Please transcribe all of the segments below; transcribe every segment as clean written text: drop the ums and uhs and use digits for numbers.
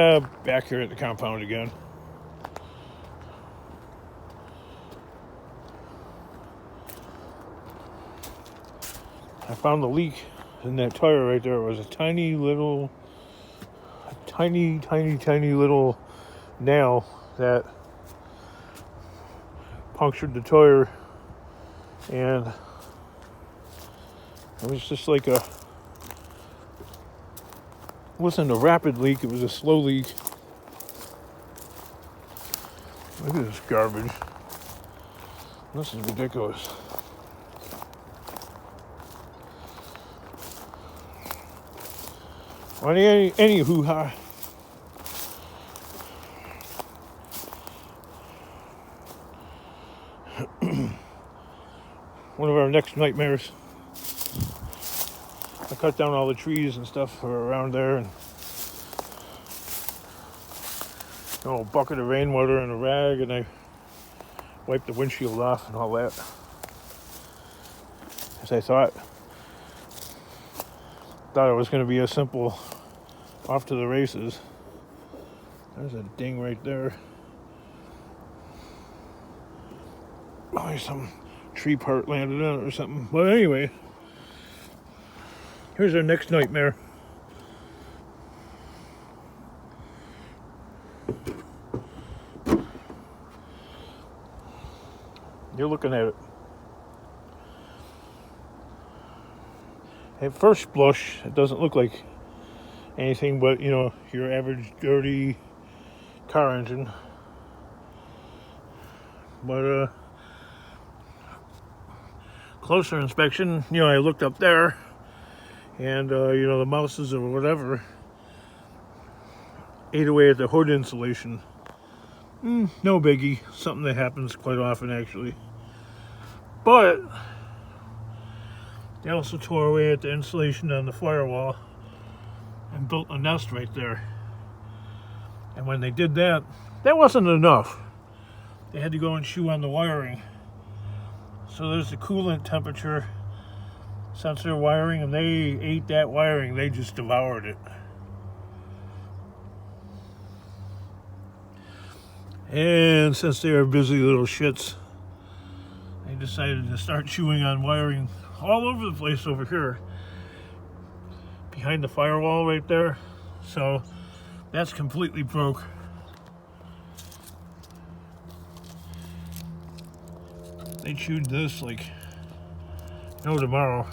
Back here at the compound again. I found the leak in that tire right there. It was a tiny little nail that punctured the tire, and it was just like it wasn't a rapid leak, it was a slow leak. Look at this garbage. This is ridiculous. Well, any hoo-ha. One of our next nightmares. I cut down all the trees and stuff around there, and a bucket of rainwater and a rag, and I wiped the windshield off and all that. As I thought it was going to be a simple off to the races. There's a ding right there. Probably some tree part landed on it or something. But anyway, here's our next nightmare. You're looking at it. At first blush, it doesn't look like anything but, your average dirty car engine. But closer inspection, I looked up there, and the mouses or whatever ate away at the hood insulation. No biggie. Something that happens quite often, actually. But they also tore away at the insulation on the firewall and built a nest right there. And when they did that, that wasn't enough. They had to go and chew on the wiring. So there's the coolant temperature sensor wiring, and they ate that wiring. They just devoured it. And since they are busy little shits, they decided to start chewing on wiring all over the place over here. Behind the firewall right there. So that's completely broke. They chewed this like no tomorrow.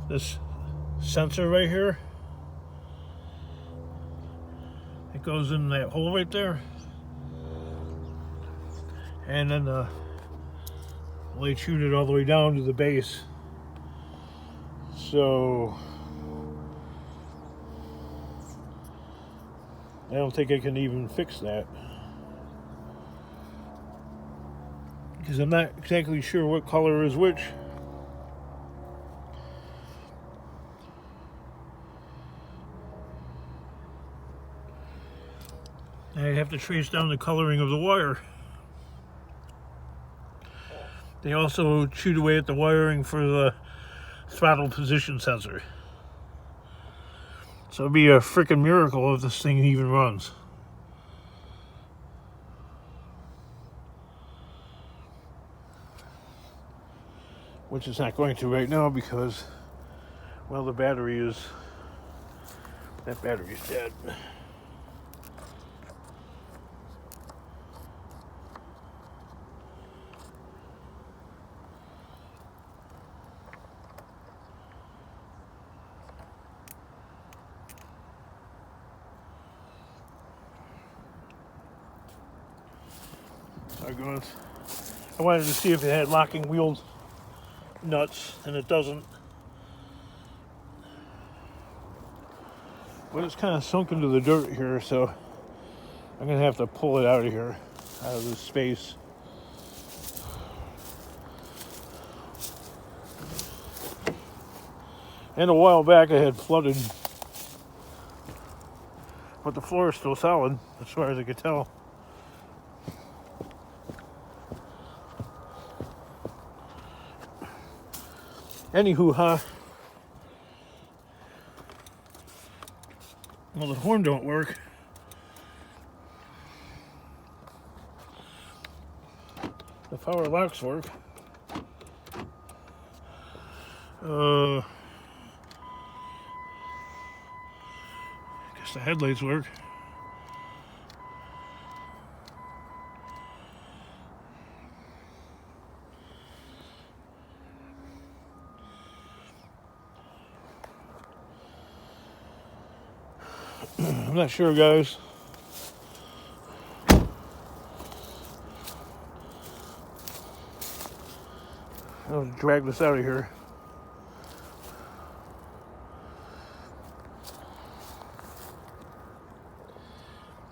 This sensor right here, it goes in that hole right there, and then they chewed it all the way down to the base. So I don't think I can even fix that, because I'm not exactly sure what color is which. I have to trace down the coloring of the wire. They also chewed away at the wiring for the throttle position sensor. So it'd be a freaking miracle if this thing even runs. Which it's not going to right now because, well, that battery's dead. I wanted to see if it had locking wheel nuts, and it doesn't. But it's kind of sunk into the dirt here, so I'm going to have to pull it out of here, out of this space. And a while back I had flooded, but the floor is still solid, as far as I could tell. Anywho, well, the horn don't work. The power locks work. I guess the headlights work. I'm not sure, guys. I'll drag this out of here.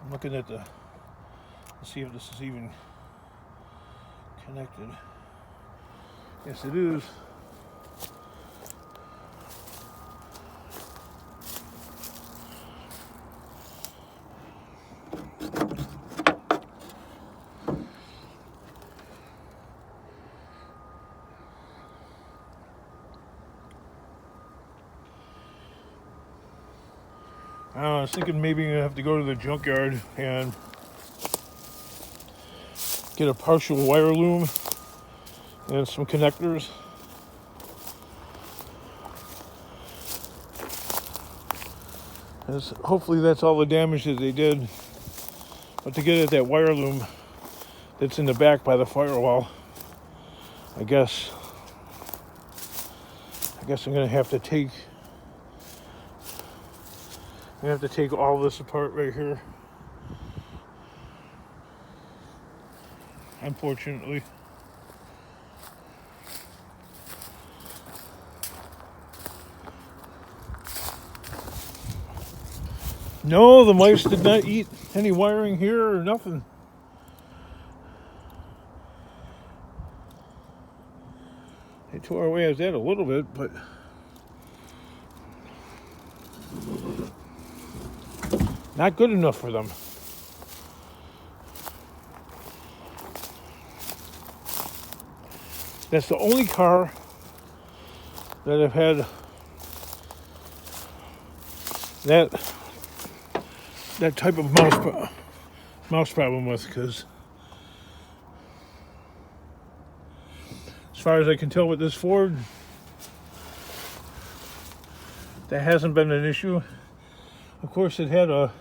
I'm looking at let's see if this is even connected. Yes, it is. I was thinking maybe I'm going to have to go to the junkyard and get a partial wire loom and some connectors. Hopefully that's all the damage that they did. But to get at that wire loom that's in the back by the firewall, I guess I'm going to have to take all this apart right here. Unfortunately. No, the mice did not eat any wiring here or nothing. They tore away at that a little bit, but not good enough for them. That's the only car that I've had that type of mouse problem with, because as far as I can tell with this Ford, that hasn't been an issue. Of course, it had an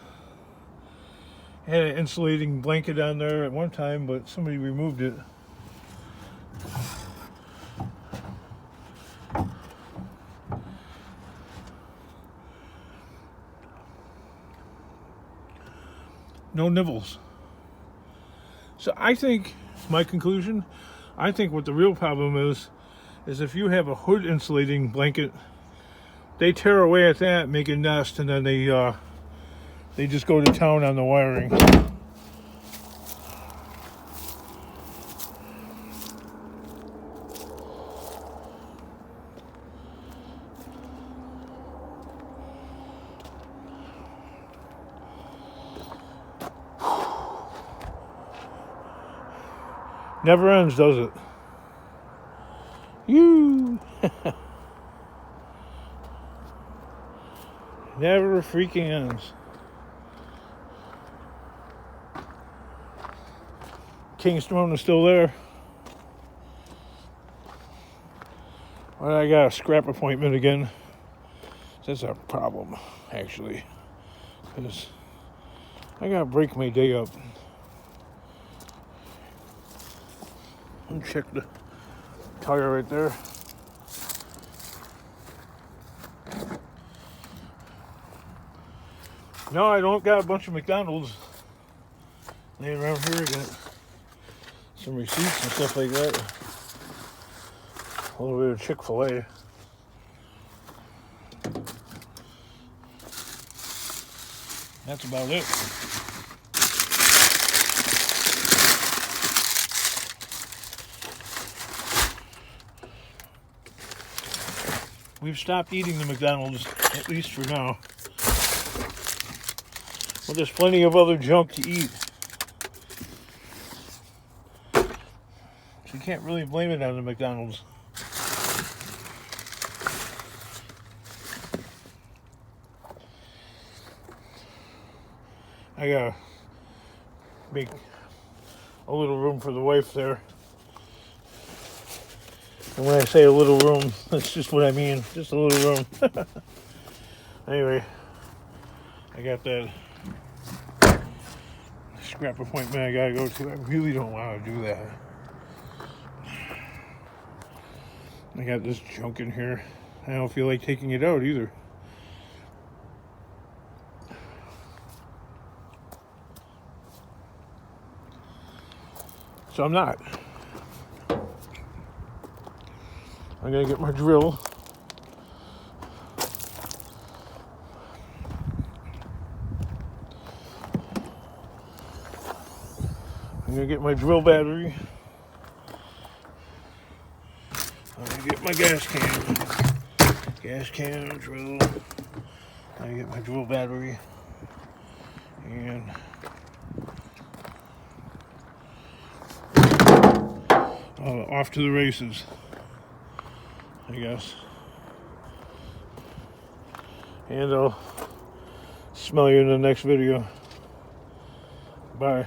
insulating blanket on there at one time, but somebody removed it. No nibbles. So I think, my conclusion, I think what the real problem is if you have a hood insulating blanket, they tear away at that, make a nest, and then they just go to town on the wiring. Never ends, does it? You. Never freaking ends. Kingstone is still there. Well, I got a scrap appointment again. That's a problem, actually, because I gotta break my day up. And check the tire right there. No, I don't got a bunch of McDonald's laying around here. I got some receipts and stuff like that. A little bit of Chick-fil-A. That's about it. We've stopped eating the McDonald's, at least for now. But there's plenty of other junk to eat. So you can't really blame it on the McDonald's. I gotta make a little room for the wife there. And when I say a little room, that's just what I mean. Just a little room. Anyway, I got that scrap appointment I gotta go to. I really don't want to do that. I got this junk in here. I don't feel like taking it out either. So I'm not. I'm gonna get my drill. I'm gonna get my drill battery. I'm gonna get my gas can, drill. I'm gonna get my drill battery. And off to the races, I guess. And I'll smell you in the next video. Bye.